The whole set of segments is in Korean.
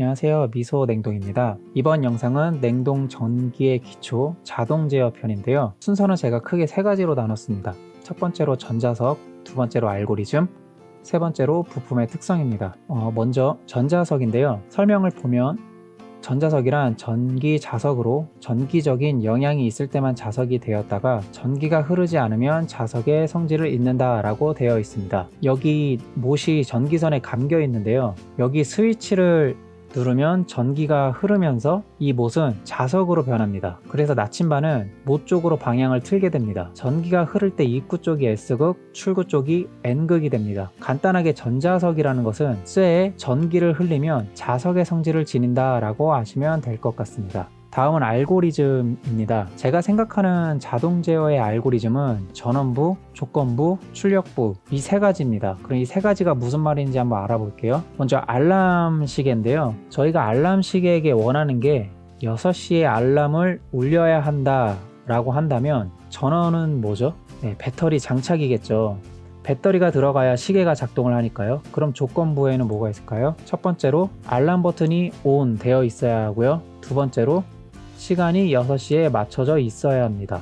안녕하세요, 미소 냉동입니다. 이번 영상은 냉동 전기의 기초 자동 제어 편인데요. 순서는 제가 크게 세 가지로 나눴습니다. 첫 번째로 전자석, 두 번째로 알고리즘, 세 번째로 부품의 특성입니다. 먼저 전자석인데요. 설명을 보면 전자석이란 전기 자석으로 전기적인 영향이 있을 때만 자석이 되었다가 전기가 흐르지 않으면 자석의 성질을 잃는다 라고 되어 있습니다. 여기 못이 전기선에 감겨 있는데요. 여기 스위치를 누르면 전기가 흐르면서 이 못은 자석으로 변합니다. 그래서 나침반은 못 쪽으로 방향을 틀게 됩니다. 전기가 흐를 때 입구 쪽이 S극, 출구 쪽이 N극이 됩니다. 간단하게 전자석이라는 것은 쇠에 전기를 흘리면 자석의 성질을 지닌다 라고 아시면 될 것 같습니다. 다음은 알고리즘입니다. 제가 생각하는 자동 제어의 알고리즘은 전원부, 조건부, 출력부 이 세 가지입니다. 그럼 이 세 가지가 무슨 말인지 한번 알아볼게요. 먼저 알람 시계인데요. 저희가 알람 시계에게 원하는 게 6시에 알람을 울려야 한다 라고 한다면 전원은 뭐죠? 배터리 장착이겠죠. 배터리가 들어가야 시계가 작동을 하니까요. 그럼 조건부에는 뭐가 있을까요? 첫 번째로 알람 버튼이 ON 되어 있어야 하고요. 두 번째로 시간이 6시에 맞춰져 있어야 합니다.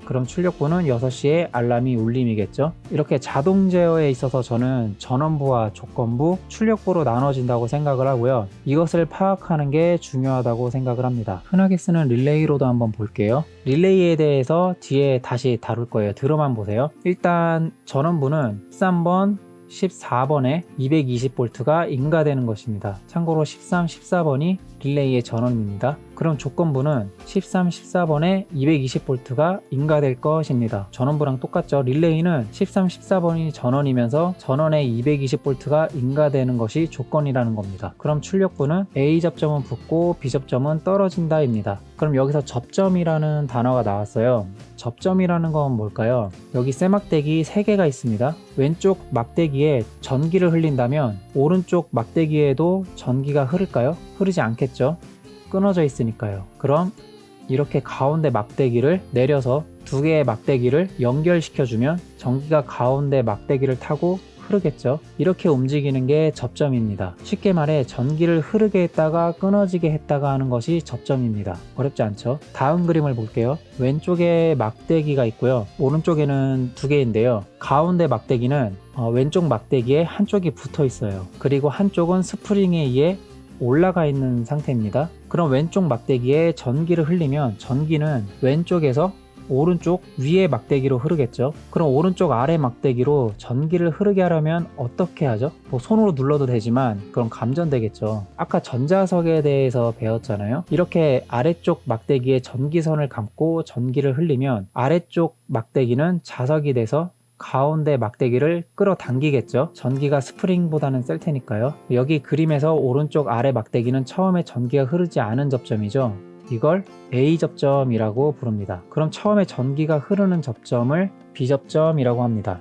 그럼 출력부는 6시에 알람이 울림이겠죠. 이렇게 자동 제어에 있어서 저는 전원부와 조건부, 출력부로 나눠진다고 생각을 하고요. 이것을 파악하는 게 중요하다고 생각을 합니다. 흔하게 쓰는 릴레이로도 한번 볼게요. 릴레이에 대해서 뒤에 다시 다룰 거예요. 들어만 보세요. 일단 전원부는 13번, 14번에 220V가 인가되는 것입니다. 참고로 13, 14번이 릴레이의 전원입니다. 그럼 조건부는 13, 14번에 220V가 인가될 것입니다. 전원부랑 똑같죠. 릴레이는 13, 14번이 전원이면서 전원에 220V가 인가되는 것이 조건이라는 겁니다. 그럼 출력부는 A 접점은 붙고 B 접점은 떨어진다 입니다. 그럼 여기서 접점이라는 단어가 나왔어요. 접점이라는 건 뭘까요? 여기 쇠막대기 3개가 있습니다. 왼쪽 막대기에 전기를 흘린다면 오른쪽 막대기에도 전기가 흐를까요? 흐르지 않겠죠. 끊어져 있으니까요. 그럼 이렇게 가운데 막대기를 내려서 2개의 막대기를 연결시켜주면 전기가 가운데 막대기를 타고 흐르겠죠. 이렇게 움직이는 게 접점입니다. 쉽게 말해 전기를 흐르게 했다가 끊어지게 했다가 하는 것이 접점입니다. 어렵지 않죠? 다음 그림을 볼게요. 왼쪽에 막대기가 있고요. 오른쪽에는 2개인데요. 가운데 막대기는 왼쪽 막대기에 한쪽이 붙어 있어요. 그리고 한쪽은 스프링에 의해 올라가 있는 상태입니다. 그럼 왼쪽 막대기에 전기를 흘리면 전기는 왼쪽에서 오른쪽 위에 막대기로 흐르겠죠. 그럼 오른쪽 아래 막대기로 전기를 흐르게 하려면 어떻게 하죠? 손으로 눌러도 되지만 그럼 감전되겠죠. 아까 전자석에 대해서 배웠잖아요. 이렇게 아래쪽 막대기에 전기선을 감고 전기를 흘리면 아래쪽 막대기는 자석이 돼서 가운데 막대기를 끌어당기겠죠. 전기가 스프링보다는 셀 테니까요. 여기 그림에서 오른쪽 아래 막대기는 처음에 전기가 흐르지 않은 접점이죠. 이걸 A 접점이라고 부릅니다. 그럼 처음에 전기가 흐르는 접점을 B 접점이라고 합니다.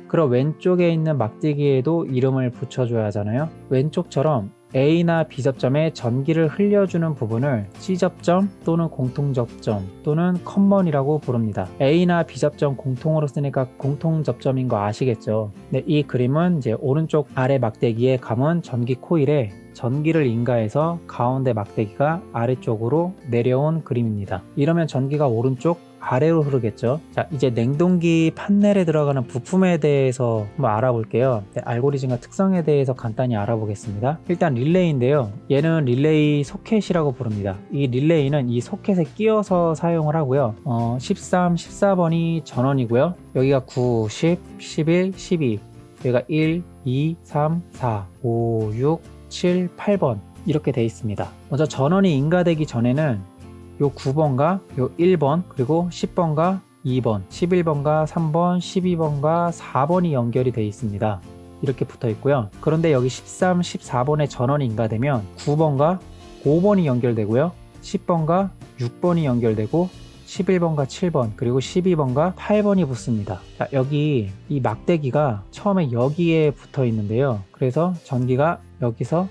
그럼 왼쪽에 있는 막대기에도 이름을 붙여줘야 하잖아요. 왼쪽처럼 A나 B 접점에 전기를 흘려주는 부분을 C 접점 또는 공통 접점 또는 커먼이라고 부릅니다. A나 B 접점 공통으로 쓰니까 공통 접점인 거 아시겠죠? 네, 이 그림은 이제 오른쪽 아래 막대기에 감은 전기 코일에 전기를 인가해서 가운데 막대기가 아래쪽으로 내려온 그림입니다. 이러면 전기가 오른쪽 아래로 흐르겠죠. 자, 이제 냉동기 판넬에 들어가는 부품에 대해서 한번 알아볼게요. 알고리즘과 특성에 대해서 간단히 알아보겠습니다. 일단 릴레이인데요. 얘는 릴레이 소켓이라고 부릅니다. 이 릴레이는 이 소켓에 끼워서 사용을 하고요. 13, 14번이 전원이고요. 여기가 9, 10, 11, 12, 여기가 1, 2, 3, 4, 5, 6, 7, 8번 이렇게 되어 있습니다. 먼저 전원이 인가되기 전에는 요 9번과 요 1번 그리고 10번과 2번 11번과 3번 12번과 4번이 연결이 되어 있습니다. 이렇게 붙어 있고요. 그런데 여기 13, 14번에 전원이 인가되면 9번과 5번이 연결되고요. 10번과 6번이 연결되고 11번과 7번 그리고 12번과 8번이 붙습니다. 자, 여기 이 막대기가 처음에 여기에 붙어 있는데요. 그래서 전기가 여기서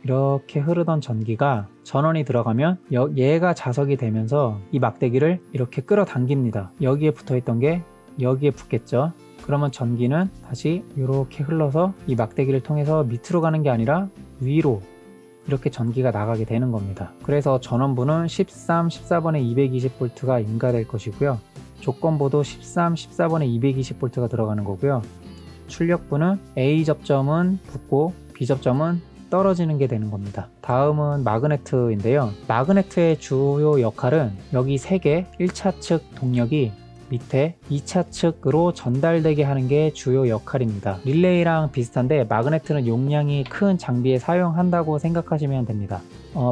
이렇게 흐르던 전기가 전원이 들어가면 얘가 자석이 되면서 이 막대기를 이렇게 끌어당깁니다. 여기에 붙어있던 게 여기에 붙겠죠. 그러면 전기는 다시 이렇게 흘러서 이 막대기를 통해서 밑으로 가는 게 아니라 위로 이렇게 전기가 나가게 되는 겁니다. 그래서 전원부는 13, 14번에 220V가 인가될 것이고요. 조건부도 13, 14번에 220V가 들어가는 거고요. 출력부는 A 접점은 붙고 B 접점은 떨어지는 게 되는 겁니다. 다음은 마그네트인데요. 마그네트의 주요 역할은 여기 3개 1차 측 동력이 밑에 2차 측으로 전달되게 하는 게 주요 역할입니다. 릴레이랑 비슷한데 마그네트는 용량이 큰 장비에 사용한다고 생각하시면 됩니다.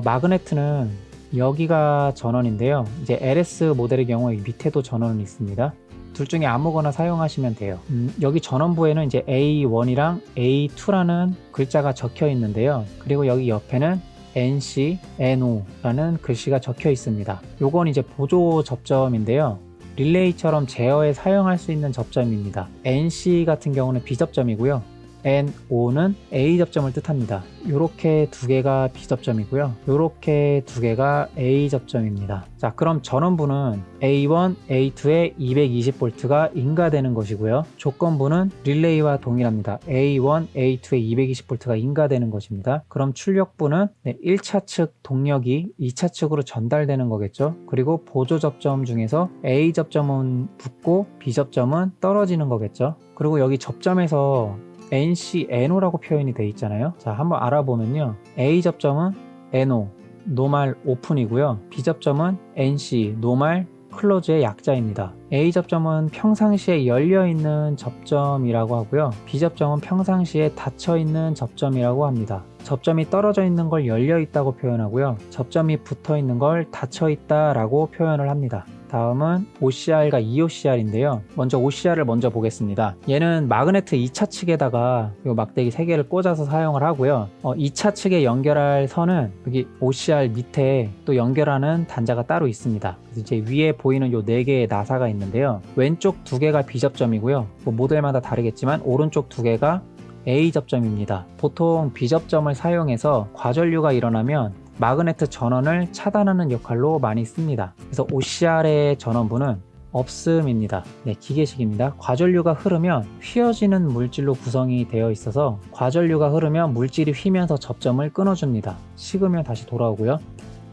마그네트는 여기가 전원인데요. 이제 LS 모델의 경우에 밑에도 전원은 있습니다. 둘 중에 아무거나 사용하시면 돼요. 여기 전원부에는 이제 A1이랑 A2라는 글자가 적혀 있는데요. 그리고 여기 옆에는 NC, NO라는 글씨가 적혀 있습니다. 요건 이제 보조 접점인데요. 릴레이처럼 제어에 사용할 수 있는 접점입니다. NC 같은 경우는 B 접점이고요. NO는 A 접점을 뜻합니다. 이렇게 두 개가 B 접점이고요. 이렇게 두 개가 A 접점입니다. 자, 그럼 전원부는 A1, A2에 220V가 인가되는 것이고요. 조건부는 릴레이와 동일합니다. A1, A2에 220V가 인가되는 것입니다. 그럼 출력부는 1차 측 동력이 2차 측으로 전달되는 거겠죠. 그리고 보조 접점 중에서 A 접점은 붙고 B 접점은 떨어지는 거겠죠. 그리고 여기 접점에서 NC, NO라고 표현이 되어 있잖아요. 자, 한번 알아보면요. A 접점은 NO, 노말 오픈이고요. B 접점은 NC, 노말 클로즈의 약자입니다. A 접점은 평상시에 열려있는 접점이라고 하고요. B 접점은 평상시에 닫혀있는 접점이라고 합니다. 접점이 떨어져 있는 걸 열려있다고 표현하고요. 접점이 붙어있는 걸 닫혀있다라고 표현을 합니다. 다음은 OCR과 EOCR인데요. 먼저 OCR을 먼저 보겠습니다. 얘는 마그네트 2차 측에다가 이 막대기 3개를 꽂아서 사용을 하고요. 2차 측에 연결할 선은 여기 OCR 밑에 또 연결하는 단자가 따로 있습니다. 그래서 이제 위에 보이는 요 4개의 나사가 있는데요. 왼쪽 2개가 B 접점이고요. 뭐 모델마다 다르겠지만 오른쪽 2개가 A 접점입니다. 보통 B 접점을 사용해서 과전류가 일어나면 마그네트 전원을 차단하는 역할로 많이 씁니다. 그래서 OCR의 전원부는 없음입니다. 네, 기계식입니다. 과전류가 흐르면 휘어지는 물질로 구성이 되어 있어서 과전류가 흐르면 물질이 휘면서 접점을 끊어줍니다. 식으면 다시 돌아오고요.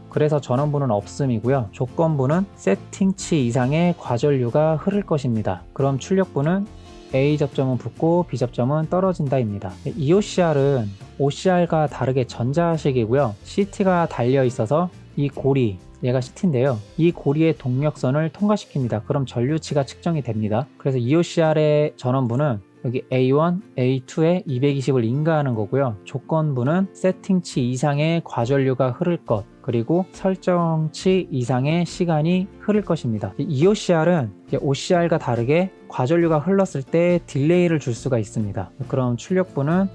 그래서 전원부는 없음이고요. 조건부는 세팅치 이상의 과전류가 흐를 것입니다. 그럼 출력부는 A 접점은 붙고 B 접점은 떨어진다입니다. EOCR은 OCR과 다르게 전자식이고요. CT가 달려 있어서 이 고리, 얘가 CT인데요. 이 고리의 동력선을 통과시킵니다. 그럼 전류치가 측정이 됩니다. 그래서 EOCR의 전원부는 여기 A1, A2에 220을 인가하는 거고요. 조건부는 세팅치 이상의 과전류가 흐를 것, 그리고 설정치 이상의 시간이 흐를 것입니다. EOCR은 OCR과 다르게 과전류가 흘렀을 때 딜레이를 줄 수가 있습니다. 그럼 출력부는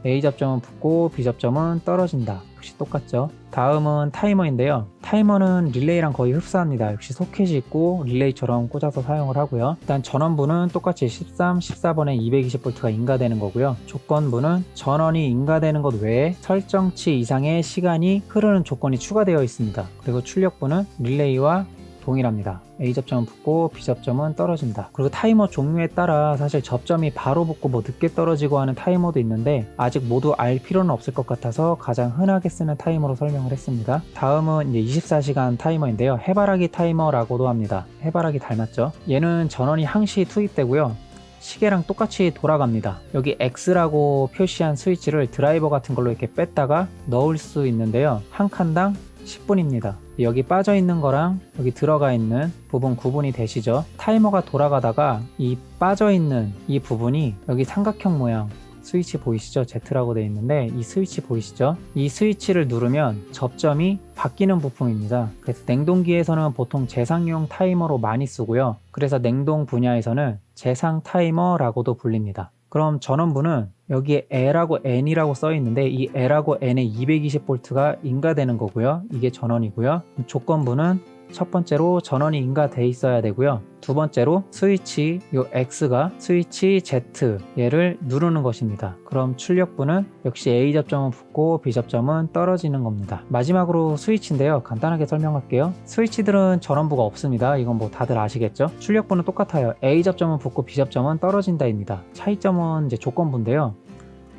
A 접점은 붙고 B 접점은 떨어진다. 역시 똑같죠. 다음은 타이머인데요. 타이머는 릴레이랑 거의 흡사합니다. 역시 소켓이 있고 릴레이처럼 꽂아서 사용을 하고요. 일단 전원부는 똑같이 13, 14번에 220V가 인가되는 거고요. 조건부는 전원이 인가되는 것 외에 설정치 이상의 시간이 흐르는 조건이 추가되어 있습니다. 그리고 출력부는 릴레이와 동일합니다. A 접점은 붙고 B 접점은 떨어진다. 그리고 타이머 종류에 따라 사실 접점이 바로 붙고 뭐 늦게 떨어지고 하는 타이머도 있는데 아직 모두 알 필요는 없을 것 같아서 가장 흔하게 쓰는 타이머로 설명을 했습니다. 다음은 이제 24시간 타이머인데요. 해바라기 타이머라고도 합니다. 해바라기 닮았죠? 얘는 전원이 항시 투입되고요. 시계랑 똑같이 돌아갑니다. 여기 X라고 표시한 스위치를 드라이버 같은 걸로 이렇게 뺐다가 넣을 수 있는데요. 한 칸당 10분입니다. 여기 빠져 있는 거랑 여기 들어가 있는 부분 구분이 되시죠? 타이머가 돌아가다가 이 빠져 있는 이 부분이 여기 삼각형 모양 스위치 보이시죠? Z라고 되어 있는데 이 스위치 보이시죠? 이 스위치를 누르면 접점이 바뀌는 부품입니다. 그래서 냉동기에서는 보통 제상용 타이머로 많이 쓰고요. 그래서 냉동 분야에서는 제상 타이머라고도 불립니다. 그럼 전원부는 여기에 L하고 N이라고 써 있는데 이 L하고 N에 220V가 인가되는 거고요. 이게 전원이고요. 조건부는 첫 번째로 전원이 인가돼 있어야 되고요. 두 번째로 스위치 요 X가 스위치 Z 얘를 누르는 것입니다. 그럼 출력부는 역시 A 접점은 붙고 B 접점은 떨어지는 겁니다. 마지막으로 스위치인데요. 간단하게 설명할게요. 스위치들은 전원부가 없습니다. 이건 뭐 다들 아시겠죠? 출력부는 똑같아요. A 접점은 붙고 B 접점은 떨어진다입니다. 차이점은 이제 조건부인데요.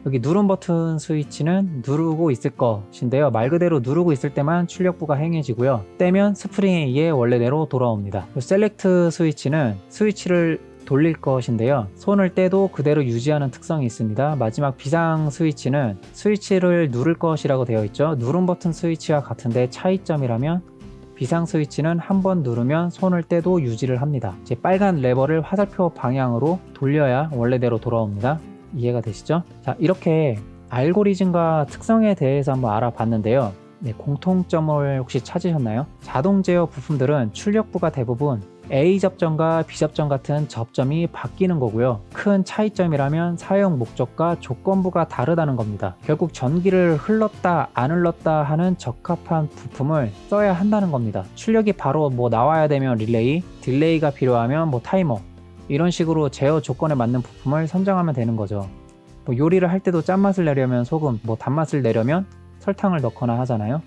여기 누름 버튼 스위치는 누르고 있을 것인데요. 말 그대로 누르고 있을 때만 출력부가 행해지고요. 떼면 스프링에 의해 원래대로 돌아옵니다. 셀렉트 스위치는 스위치를 돌릴 것인데요. 손을 떼도 그대로 유지하는 특성이 있습니다. 마지막 비상 스위치는 스위치를 누를 것이라고 되어 있죠. 누름 버튼 스위치와 같은데 차이점이라면 비상 스위치는 한 번 누르면 손을 떼도 유지를 합니다. 이제 빨간 레버를 화살표 방향으로 돌려야 원래대로 돌아옵니다. 이해가 되시죠? 자, 이렇게 알고리즘과 특성에 대해서 한번 알아봤는데요. 네, 공통점을 혹시 찾으셨나요? 자동 제어 부품들은 출력부가 대부분 A 접점과 B 접점 같은 접점이 바뀌는 거고요. 큰 차이점이라면 사용 목적과 조건부가 다르다는 겁니다. 결국 전기를 흘렀다 안 흘렀다 하는 적합한 부품을 써야 한다는 겁니다. 출력이 바로 나와야 되면 릴레이, 딜레이가 필요하면 타이머, 이런 식으로 제어 조건에 맞는 부품을 선정하면 되는 거죠. 요리를 할 때도 짠맛을 내려면 소금, 단맛을 내려면 설탕을 넣거나 하잖아요.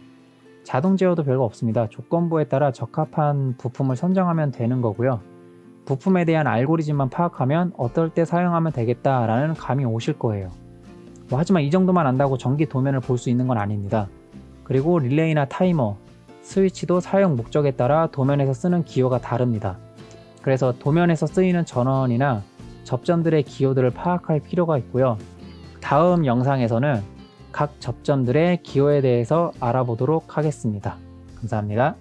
자동 제어도 별거 없습니다. 조건부에 따라 적합한 부품을 선정하면 되는 거고요. 부품에 대한 알고리즘만 파악하면 어떨 때 사용하면 되겠다라는 감이 오실 거예요. 하지만 이 정도만 안다고 전기 도면을 볼 수 있는 건 아닙니다. 그리고 릴레이나 타이머, 스위치도 사용 목적에 따라 도면에서 쓰는 기호가 다릅니다. 그래서 도면에서 쓰이는 전원이나 접점들의 기호들을 파악할 필요가 있고요. 다음 영상에서는 각 접점들의 기호에 대해서 알아보도록 하겠습니다. 감사합니다.